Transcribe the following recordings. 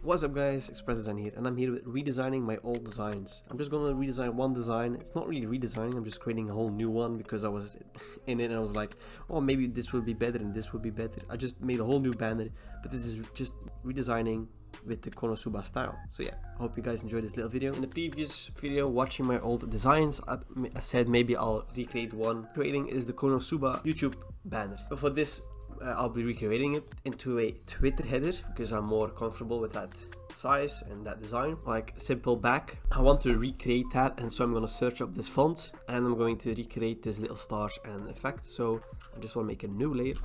What's up guys, Xpress Design here, and I'm here with redesigning my old designs. I'm just going to redesign one design. It's not really redesigning, I'm just creating a whole new one because I was in it and I was like, oh, maybe this will be better and this will be better. I just made a whole new banner, but this is just redesigning with the Konosuba style. So yeah, I hope you guys enjoyed this little video. In the previous video, watching my old designs, I said maybe I'll recreate one. Creating is the Konosuba YouTube banner. But for this, I'll be recreating it into a Twitter header because I'm more comfortable with that size and that design, like simple back. I want to recreate that, and so I'm going to search up this font and I'm going to recreate this little stars and effect. So I just want to make a new layer,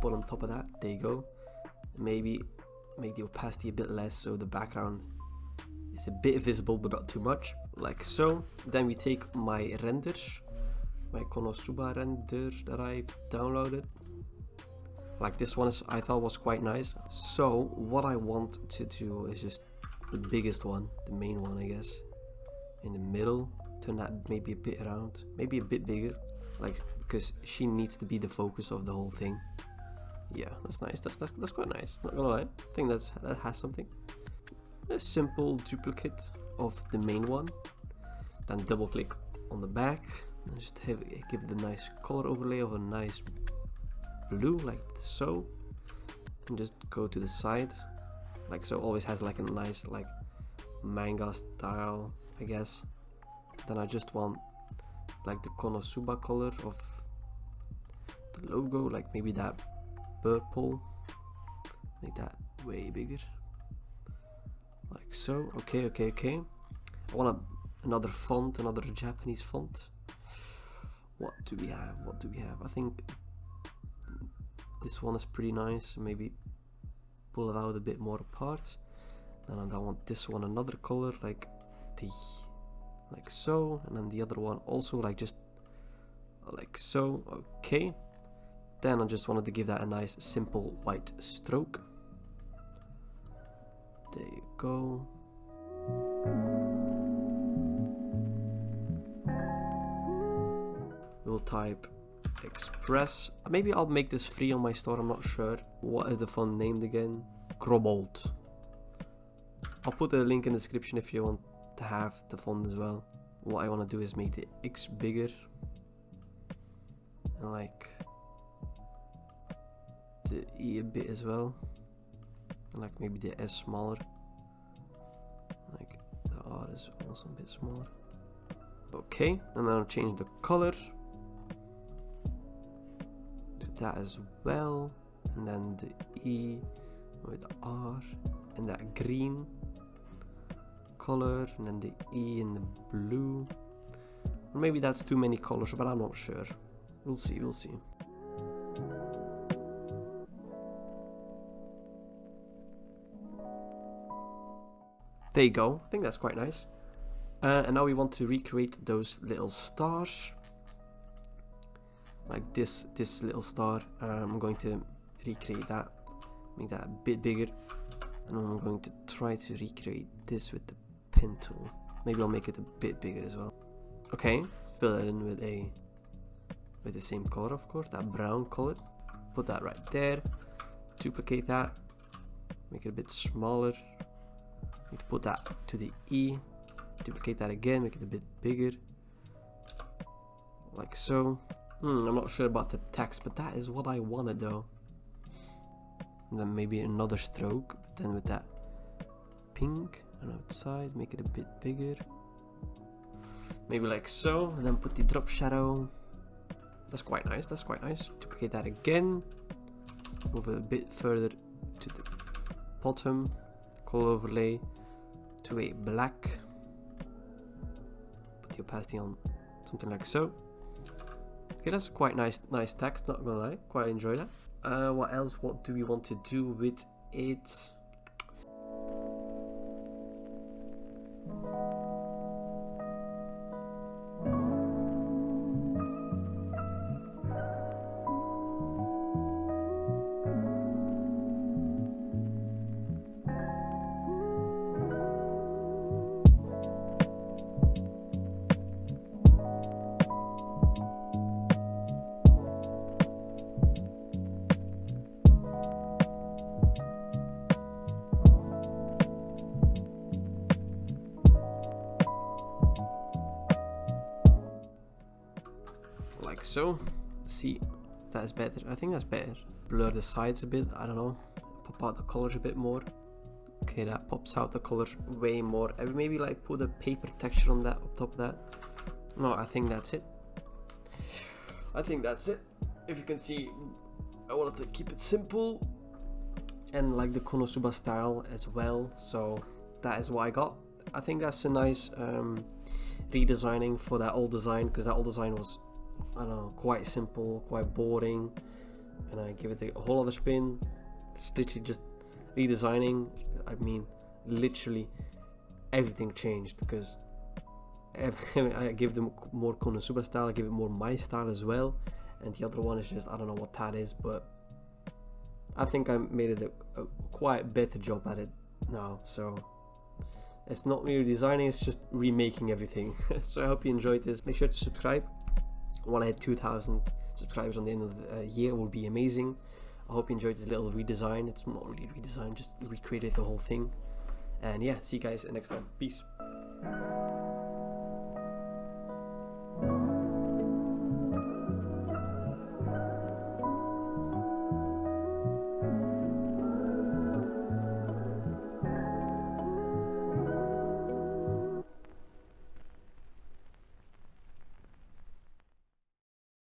put on top of that. There you go. Maybe make the opacity a bit less so the background is a bit visible but not too much, like so. Then we take my renders, my Konosuba render that I downloaded. Like this one I thought was quite nice. So what I want to do is just the biggest one, the main one I guess, in the middle. Turn that maybe a bit around, maybe a bit bigger, like because she needs to be the focus of the whole thing. Yeah, that's nice. That's quite nice. Not gonna lie, I think that has something. A simple duplicate of the main one. Then double click on the back and just give it a nice color overlay of a nice blue, like so, and just go to the side like so. Always has like a nice like manga style, I guess. Then I just want like the Konosuba color of the logo, like maybe that purple, make that way bigger, like so. Okay. I want another font, another Japanese font. What do we have? I think this one is pretty nice. Maybe pull it out a bit more apart. Then I want this one another color, like so, and then the other one also like just like so. Okay. Then I just wanted to give that a nice simple white stroke. There you go. We'll type Xpress. Maybe I'll make this free on my store, I'm not sure. What is the font named again? Grobold. I'll put a link in the description if you want to have the font as well. What I want to do is make the X bigger and like the E a bit as well, and like maybe the S smaller, like the R is also a bit smaller. Okay, and then I'll change the color that as well, and then the E with the R and that green color, and then the E in the blue. Or maybe that's too many colors, but I'm not sure. We'll see. There you go. I think that's quite nice. And now we want to recreate those little stars. Like this little star. I'm going to recreate that, make that a bit bigger, and I'm going to try to recreate this with the pen tool. Maybe I'll make it a bit bigger as well. Okay, fill it in with the same color, of course, that brown color. Put that right there. Duplicate that, make it a bit smaller. Need to put that to the E. Duplicate that again, make it a bit bigger, like so. I'm not sure about the text, but that is what I wanted though. And then maybe another stroke, but then with that pink on outside, make it a bit bigger. Maybe like so, and then put the drop shadow. That's quite nice. Duplicate that again. Move it a bit further to the bottom. Color overlay to a black. Put the opacity on something like so. Okay, that's quite nice text, not gonna lie. Quite enjoy that. What else? What do we want to do with it? like so. See, that's better. I think that's better. Blur the sides a bit, I don't know. Pop out the colors a bit more. Okay, that pops out the colors way more. I would maybe like put a paper texture on that, up top of that. No, I think that's it. I think that's it. If you can see, I wanted to keep it simple and like the Konosuba style as well. So that is what I got. I think that's a nice redesigning for that old design, because that old design was, I don't know, quite simple, quite boring, and I give it a whole other spin. It's literally just redesigning. I mean, literally everything changed, because I give them more Konosuba style, I give it more my style as well, and the other one is just, I don't know what that is, but I think I made it a quite better job at it now. So it's not really designing, it's just remaking everything. So I hope you enjoyed this. Make sure to subscribe. When I hit 2,000 subscribers on the end of the year, it will be amazing. I hope you enjoyed this little redesign. It's not really redesign, just recreated the whole thing. And yeah, see you guys next time. Peace.